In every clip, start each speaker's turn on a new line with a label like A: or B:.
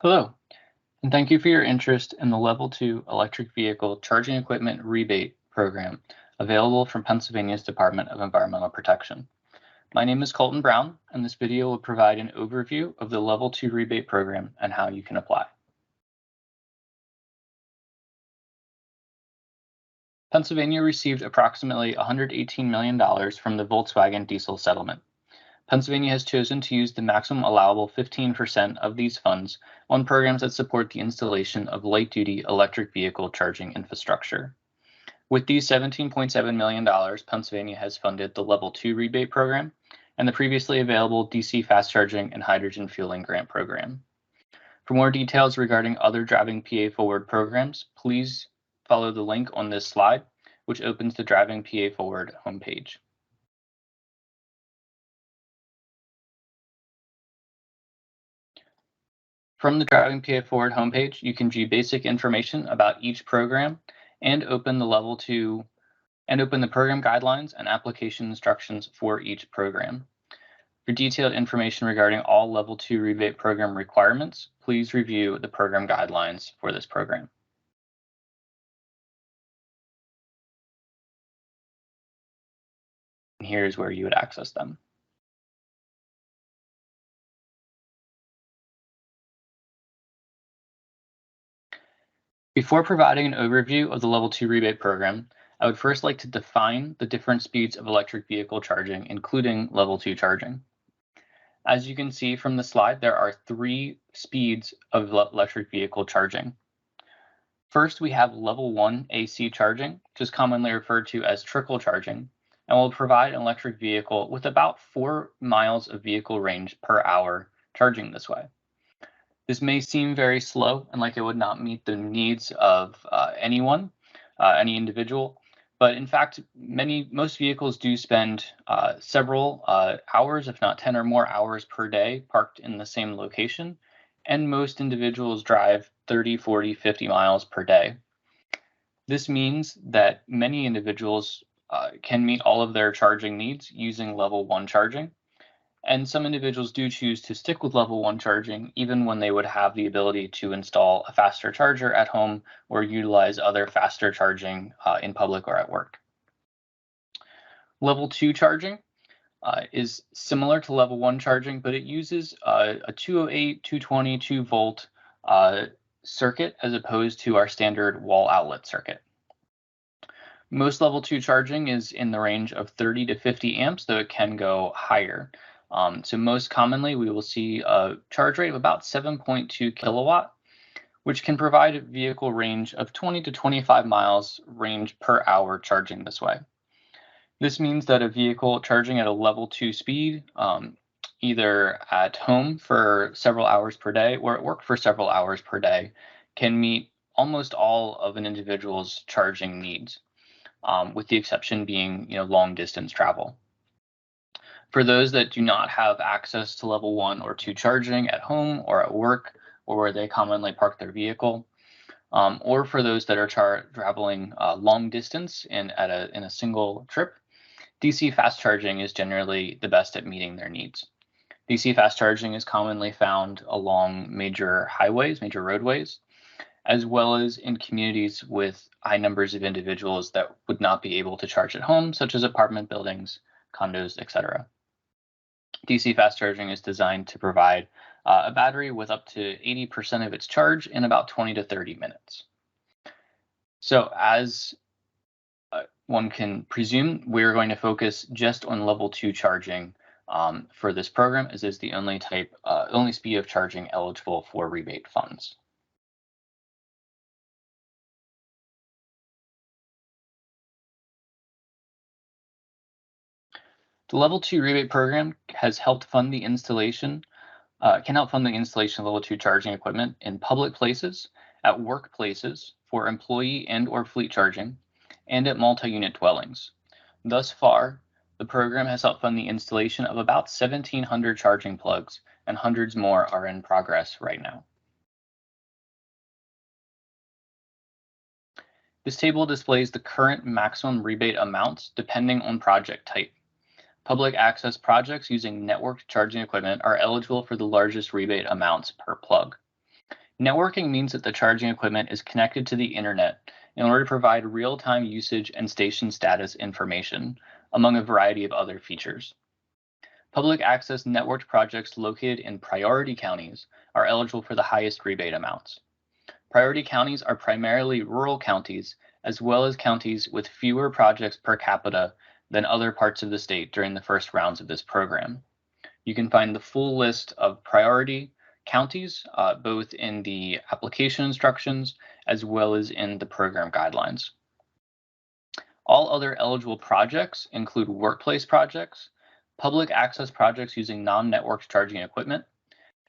A: Hello, and thank you for your interest in the Level 2 Electric Vehicle Charging Equipment Rebate Program available from Pennsylvania's Department of Environmental Protection. My name is Colton Brown, and this video will provide an overview of the Level 2 Rebate Program and how you can apply. Pennsylvania received approximately $118 million from the Volkswagen diesel settlement. Pennsylvania has chosen to use the maximum allowable 15% of these funds on programs that support the installation of light-duty electric vehicle charging infrastructure. With these $17.7 million, Pennsylvania has funded the Level 2 rebate program and the previously available DC fast charging and hydrogen fueling grant program. For more details regarding other DrivingPAForward programs, please follow the link on this slide, which opens the DrivingPAForward homepage. From the DrivingPAForward homepage, you can view basic information about each program and open the program guidelines and application instructions for each program. For detailed information regarding all Level 2 rebate program requirements, please review the program guidelines for this program. And here's where you would access them. Before providing an overview of the Level 2 rebate program, I would first like to define the different speeds of electric vehicle charging, including Level 2 charging. As you can see from the slide, there are 3 speeds of electric vehicle charging. First, we have Level 1 AC charging, which is commonly referred to as trickle charging, and will provide an electric vehicle with about 4 miles of vehicle range per hour charging this way. This may seem very slow and like it would not meet the needs of any individual, but in fact, most vehicles do spend several hours, if not 10 or more hours per day, parked in the same location, and most individuals drive 30, 40, 50 miles per day. This means that many individuals can meet all of their charging needs using Level 1 charging. And some individuals do choose to stick with Level 1 charging even when they would have the ability to install a faster charger at home or utilize other faster charging in public or at work. Level 2 charging is similar to Level 1 charging, but it uses a 208, 220, 2-volt circuit as opposed to our standard wall outlet circuit. Most Level 2 charging is in the range of 30 to 50 amps, though it can go higher. So most commonly, we will see a charge rate of about 7.2 kilowatt, which can provide a vehicle range of 20 to 25 miles range per hour charging this way. This means that a vehicle charging at a Level 2 speed, either at home for several hours per day or at work for several hours per day, can meet almost all of an individual's charging needs, with the exception being long distance travel. For those that do not have access to Level 1 or 2 charging at home or at work or where they commonly park their vehicle, or for those that are traveling long distance in a single trip, DC fast charging is generally the best at meeting their needs. DC fast charging is commonly found along major highways, major roadways, as well as in communities with high numbers of individuals that would not be able to charge at home, such as apartment buildings, condos, etc. DC fast charging is designed to provide a battery with up to 80% of its charge in about 20 to 30 minutes. So as one can presume, we're going to focus just on Level 2 charging for this program, as is the only speed of charging eligible for rebate funds. The Level 2 rebate program has helped fund the installation, can help fund the installation of Level 2 charging equipment in public places, at workplaces for employee and or fleet charging, and at multi-unit dwellings. Thus far, the program has helped fund the installation of about 1,700 charging plugs, and hundreds more are in progress right now. This table displays the current maximum rebate amounts depending on project type. Public access projects using networked charging equipment are eligible for the largest rebate amounts per plug. Networking means that the charging equipment is connected to the internet in order to provide real-time usage and station status information, among a variety of other features. Public access networked projects located in priority counties are eligible for the highest rebate amounts. Priority counties are primarily rural counties, as well as counties with fewer projects per capita than other parts of the state during the first rounds of this program. You can find the full list of priority counties, both in the application instructions as well as in the program guidelines. All other eligible projects include workplace projects, public access projects using non-networked charging equipment,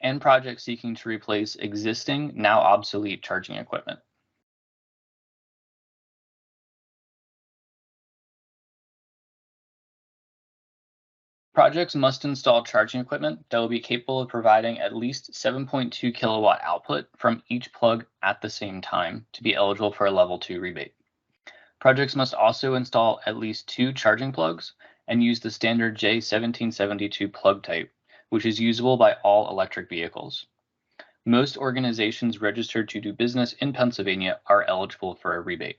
A: and projects seeking to replace existing, now obsolete charging equipment. Projects must install charging equipment that will be capable of providing at least 7.2 kilowatt output from each plug at the same time to be eligible for a level 2 rebate. Projects must also install at least 2 charging plugs and use the standard J1772 plug type, which is usable by all electric vehicles. Most organizations registered to do business in Pennsylvania are eligible for a rebate.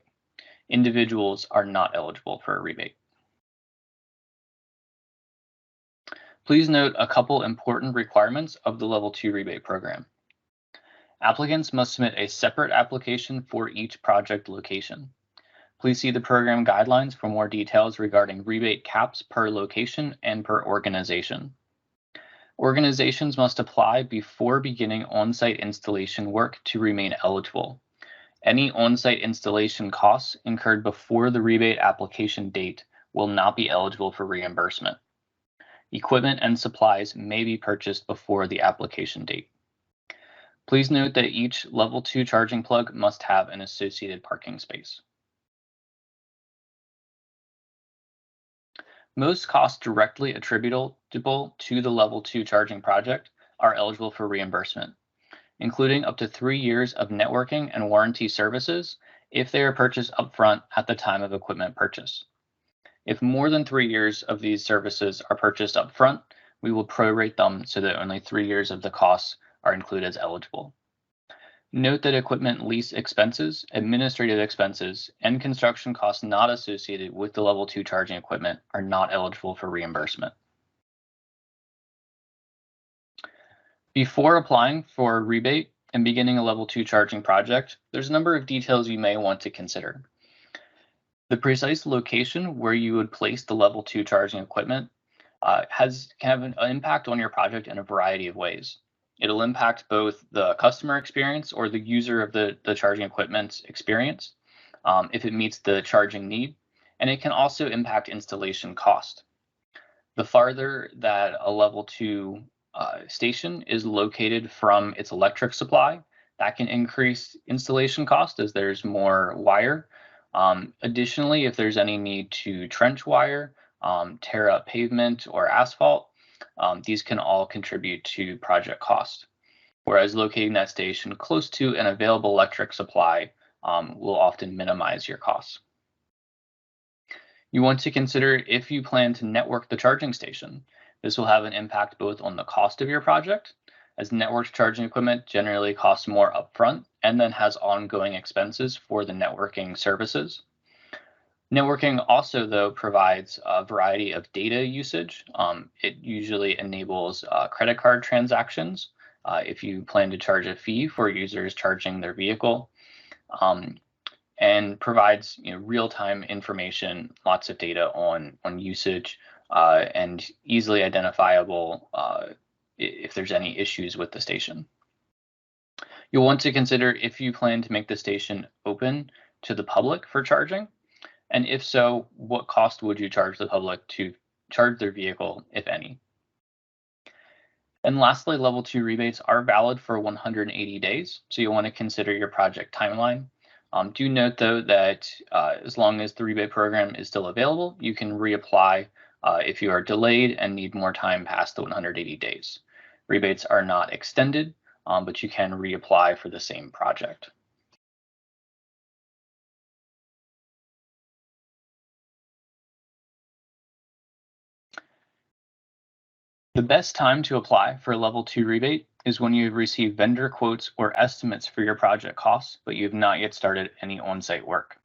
A: Individuals are not eligible for a rebate. Please note a couple important requirements of the Level 2 rebate program. Applicants must submit a separate application for each project location. Please see the program guidelines for more details regarding rebate caps per location and per organization. Organizations must apply before beginning on-site installation work to remain eligible. Any on-site installation costs incurred before the rebate application date will not be eligible for reimbursement. Equipment and supplies may be purchased before the application date. Please note that each level 2 charging plug must have an associated parking space. Most costs directly attributable to the level 2 charging project are eligible for reimbursement, including up to 3 years of networking and warranty services if they are purchased upfront at the time of equipment purchase. If more than 3 years of these services are purchased upfront, we will prorate them so that only 3 years of the costs are included as eligible. Note that equipment lease expenses, administrative expenses, and construction costs not associated with the level 2 charging equipment are not eligible for reimbursement. Before applying for a rebate and beginning a level 2 charging project, there's a number of details you may want to consider. The precise location where you would place the level 2 charging equipment can have an impact on your project in a variety of ways. It'll impact both the customer experience or the user of the charging equipment's experience, if it meets the charging need, and it can also impact installation cost. The farther that a level 2 station is located from its electric supply, that can increase installation cost as there's more wire. Additionally, if there's any need to trench wire, tear up pavement or asphalt, these can all contribute to project cost. Whereas locating that station close to an available electric supply will often minimize your costs. You want to consider if you plan to network the charging station. This will have an impact both on the cost of your project, as networked charging equipment generally costs more upfront and then has ongoing expenses for the networking services. Networking also, though, provides a variety of data usage. It usually enables credit card transactions if you plan to charge a fee for users charging their vehicle, and provides real-time information, lots of data on usage, and easily identifiable if there's any issues with the station. You'll want to consider if you plan to make the station open to the public for charging, and if so, what cost would you charge the public to charge their vehicle, if any? And lastly, level 2 rebates are valid for 180 days, so you'll want to consider your project timeline. Do note, though, that as long as the rebate program is still available, you can reapply if you are delayed and need more time past the 180 days. Rebates are not extended, but you can reapply for the same project. The best time to apply for a level 2 rebate is when you've received vendor quotes or estimates for your project costs, but you have not yet started any on-site work.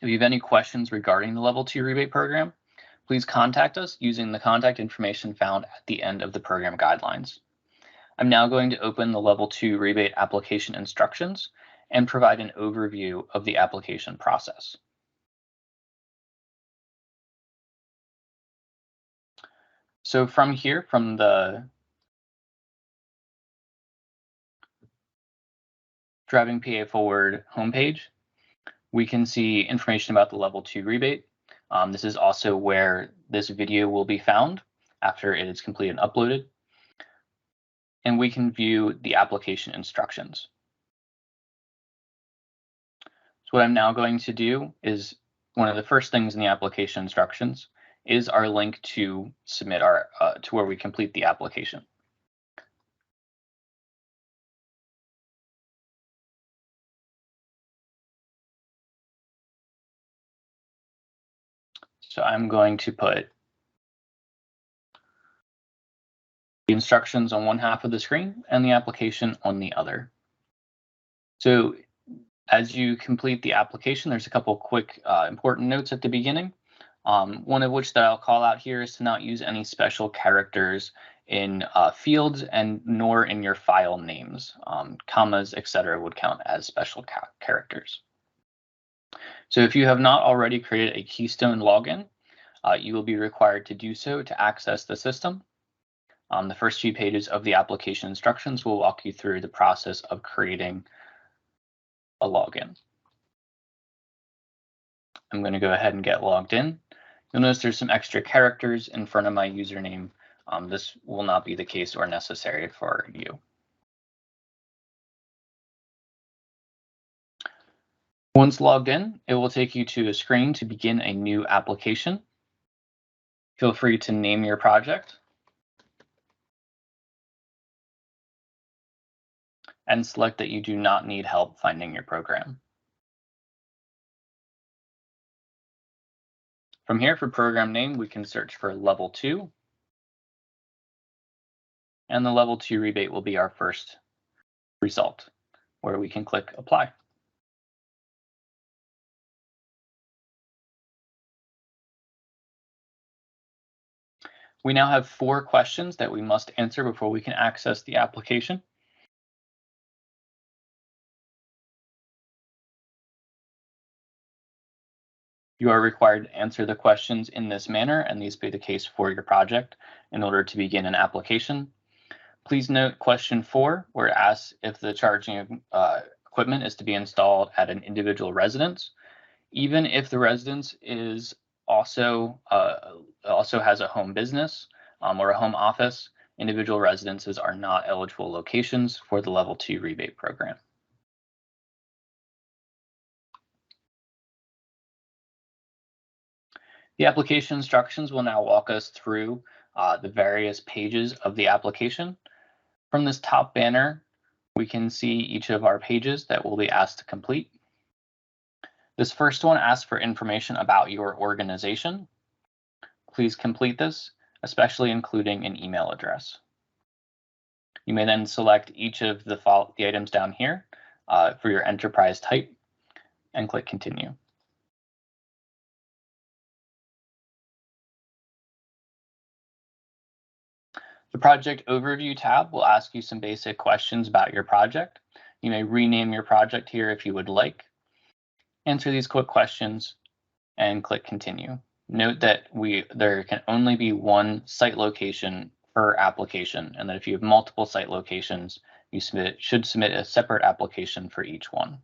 A: If you have any questions regarding the Level 2 rebate program, please contact us using the contact information found at the end of the program guidelines. I'm now going to open the Level 2 rebate application instructions and provide an overview of the application process. So from here, from the DrivingPAForward homepage, we can see information about the Level 2 rebate. This is also where this video will be found after it is completed and uploaded. And we can view the application instructions. So what I'm now going to do is, one of the first things in the application instructions is our link to submit our to where we complete the application. So I'm going to put the instructions on one half of the screen and the application on the other. So as you complete the application, there's a couple quick important notes at the beginning. One of which that I'll call out here is to not use any special characters in fields and nor in your file names. Commas, etc. would count as special characters. So if you have not already created a Keystone login, you will be required to do so to access the system. The first few pages of the application instructions will walk you through the process of creating a login. I'm going to go ahead and get logged in. You'll notice there's some extra characters in front of my username. This will not be the case or necessary for you. Once logged in, it will take you to a screen to begin a new application. Feel free to name your project and select that you do not need help finding your program. From here, for program name, we can search for Level 2. And the Level 2 rebate will be our first result, where we can click Apply. We now have 4 questions that we must answer before we can access the application. You are required to answer the questions in this manner, and these be the case for your project in order to begin an application. Please note question 4, where it asks if the charging equipment is to be installed at an individual residence. Even if the residence is also has a home business or a home office, individual residences are not eligible locations for the Level 2 rebate program. The application instructions will now walk us through the various pages of the application. From this top banner, we can see each of our pages that we'll be asked to complete. This first one asks for information about your organization. Please complete this, especially including an email address. You may then select each of the items down here for your enterprise type and click Continue. The Project Overview tab will ask you some basic questions about your project. You may rename your project here if you would like. Answer these quick questions and click Continue. Note that there can only be one site location per application, and that if you have multiple site locations, you should submit a separate application for each one.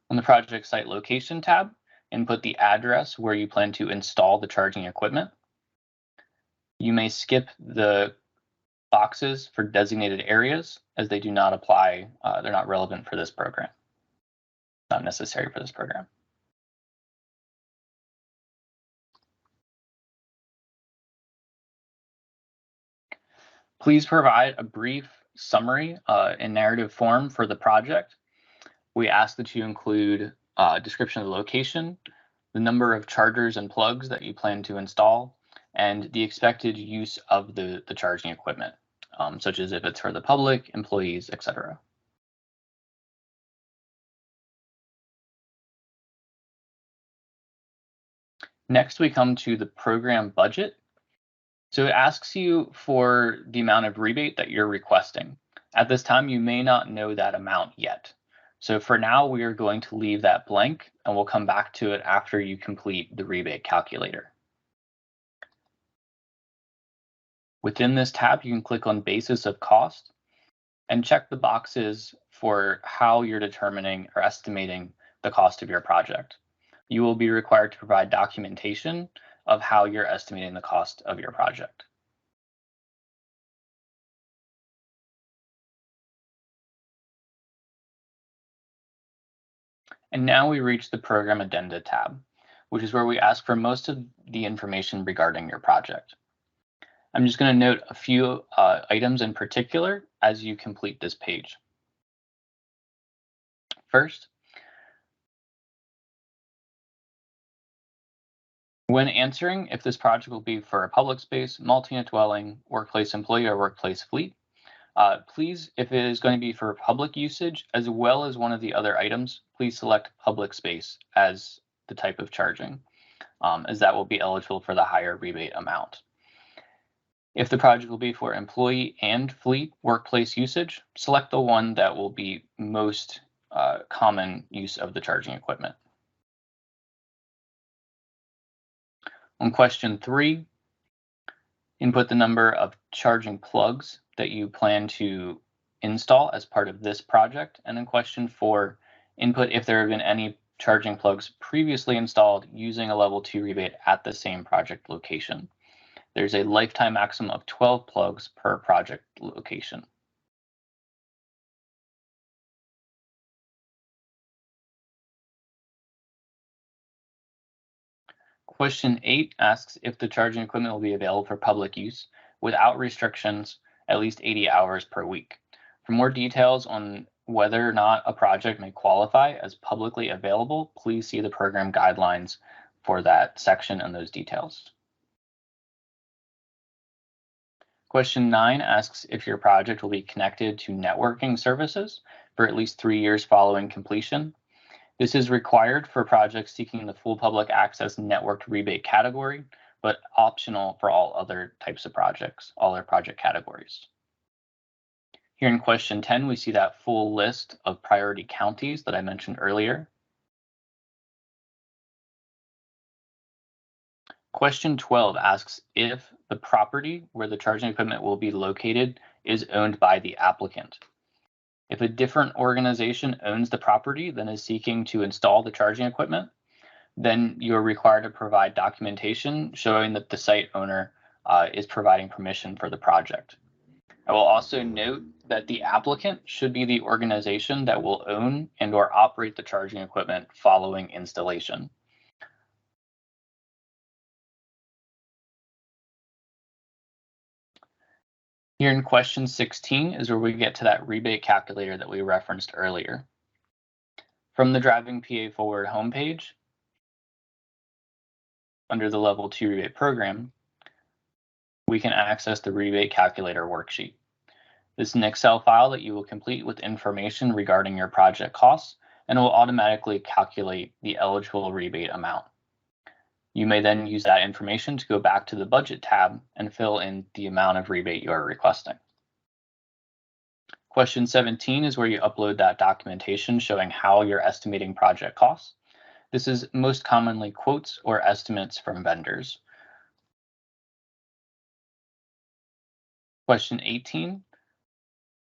A: On the Project Site Location tab, input the address where you plan to install the charging equipment. You may skip the boxes for designated areas as they do not apply, they're not relevant for this program, not necessary for this program. Please provide a brief summary in narrative form for the project. We ask that you include a description of the location, the number of chargers and plugs that you plan to install, and the expected use of the charging equipment, such as if it's for the public, employees, etc. Next, we come to the program budget. So it asks you for the amount of rebate that you're requesting. At this time, you may not know that amount yet. So for now, we are going to leave that blank, and we'll come back to it after you complete the rebate calculator. Within this tab, you can click on basis of cost and check the boxes for how you're determining or estimating the cost of your project. You will be required to provide documentation of how you're estimating the cost of your project. And now we reach the Program Addenda tab, which is where we ask for most of the information regarding your project. I'm just going to note a few items in particular as you complete this page. First, when answering if this project will be for a public space, multi-unit dwelling, workplace employee, or workplace fleet, please, if it is going to be for public usage, as well as one of the other items, please select public space as the type of charging, as that will be eligible for the higher rebate amount. If the project will be for employee and fleet workplace usage, select the one that will be most common use of the charging equipment. On question 3, input the number of charging plugs that you plan to install as part of this project. And in question 4, input if there have been any charging plugs previously installed using a level 2 rebate at the same project location. There's a lifetime maximum of 12 plugs per project location. Question 8 asks if the charging equipment will be available for public use without restrictions at least 80 hours per week. For more details on whether or not a project may qualify as publicly available, please see the program guidelines for that section and those details. Question 9 asks if your project will be connected to networking services for at least 3 years following completion. This is required for projects seeking the full public access networked rebate category, but optional for all other types of projects, all other project categories. Here in question 10, we see that full list of priority counties that I mentioned earlier. Question 12 asks if the property where the charging equipment will be located is owned by the applicant. If a different organization owns the property than is seeking to install the charging equipment, then you're required to provide documentation showing that the site owner is providing permission for the project. I will also note that the applicant should be the organization that will own and/or operate the charging equipment following installation. Here in question 16 is where we get to that rebate calculator that we referenced earlier. From the DrivingPAForward homepage, under the Level 2 Rebate Program, we can access the Rebate Calculator worksheet. This is an Excel file that you will complete with information regarding your project costs, and it will automatically calculate the eligible rebate amount. You may then use that information to go back to the Budget tab and fill in the amount of rebate you are requesting. Question 17 is where you upload that documentation showing how you're estimating project costs. This is most commonly quotes or estimates from vendors. Question 18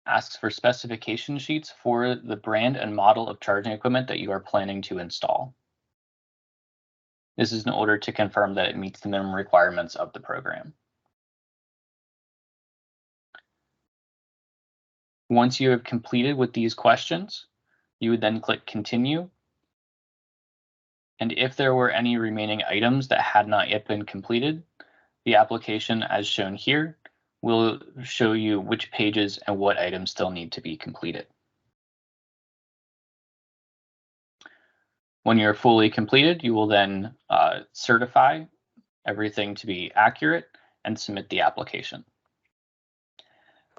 A: asks for specification sheets for the brand and model of charging equipment that you are planning to install. This is in order to confirm that it meets the minimum requirements of the program. Once you have completed with these questions, you would then click Continue. And if there were any remaining items that had not yet been completed, the application, as shown here, will show you which pages and what items still need to be completed. When you're fully completed, you will then certify everything to be accurate and submit the application.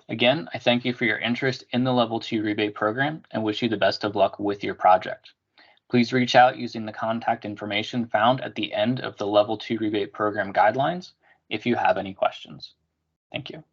A: Again, I thank you for your interest in the Level 2 rebate program and wish you the best of luck with your project. Please reach out using the contact information found at the end of the Level 2 rebate program guidelines if you have any questions. Thank you.